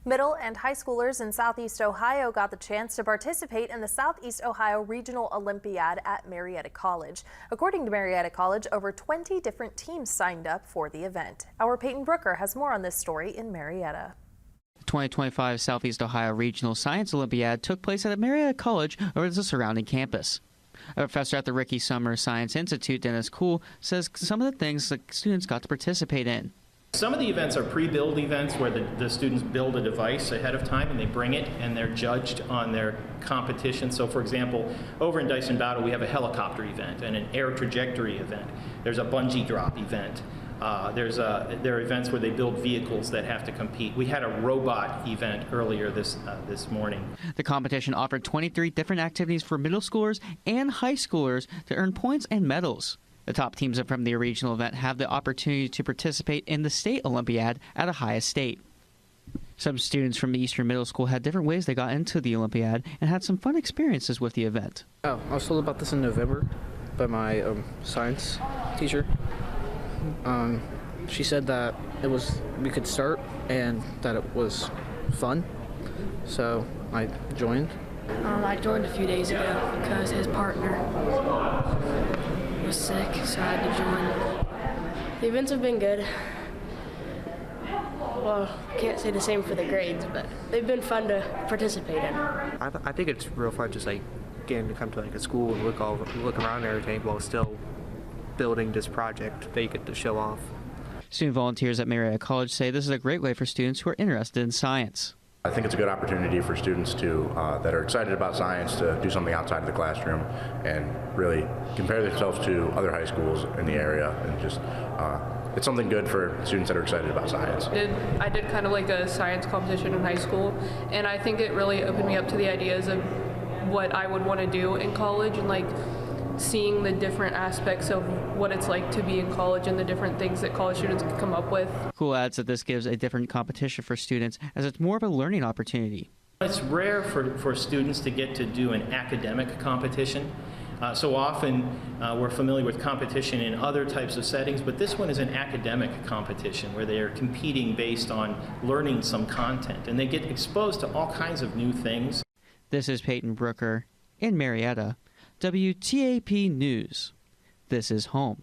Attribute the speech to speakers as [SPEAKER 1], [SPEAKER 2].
[SPEAKER 1] Middle and high schoolers in Southeast Ohio got the chance to participate in the Southeast Ohio Regional Olympiad at Marietta College. According to Marietta College, over 20 different teams signed up for the event. Our Peyton Brooker has more on this story in Marietta.
[SPEAKER 2] The 2025 Southeast Ohio Regional Science Olympiad took place at Marietta College over the surrounding campus. A professor at the Ricky Summer Science Institute, Dennis Kuhl, says some of the things the students got to participate in.
[SPEAKER 3] Some of the events are pre-build events where the students build a device ahead of time and they bring it and they're judged on their competition. So for example, over in Dyson Battle we have a helicopter event and an air trajectory event. There's a bungee drop event. There are events where they build vehicles that have to compete. We had a robot event earlier this morning.
[SPEAKER 2] The competition offered 23 different activities for middle schoolers and high schoolers to earn points and medals. The top teams from the regional event have the opportunity to participate in the state Olympiad at Ohio State. Some students from Eastern Middle School had different ways they got into the Olympiad and had some fun experiences with the event.
[SPEAKER 4] I was told about this in November by my science teacher. She said that we could start and that it was fun, so I joined.
[SPEAKER 5] I joined a few days ago because his partner was sick, so I had to join. The events have been good. Well, can't say the same for the grades, but they've been fun to participate in.
[SPEAKER 6] I think it's real fun just like getting to come to like a school and look around and everything while still building this project that you get to show off.
[SPEAKER 2] Student volunteers at Marietta College say this is a great way for students who are interested in science.
[SPEAKER 7] I think it's a good opportunity for students that are excited about science to do something outside of the classroom and really compare themselves to other high schools in the area, and just it's something good for students that are excited about science.
[SPEAKER 8] I did kind of like a science competition in high school, and I think it really opened me up to the ideas of what I would want to do in college, and like seeing the different aspects of what it's like to be in college and the different things that college students can come up with.
[SPEAKER 2] Kuhl adds that this gives a different competition for students as it's more of a learning opportunity.
[SPEAKER 3] It's rare for students to get to do an academic competition. So often we're familiar with competition in other types of settings, but this one is an academic competition where they are competing based on learning some content, and they get exposed to all kinds of new things.
[SPEAKER 2] This is Peyton Brooker in Marietta. WTAP News. This is home.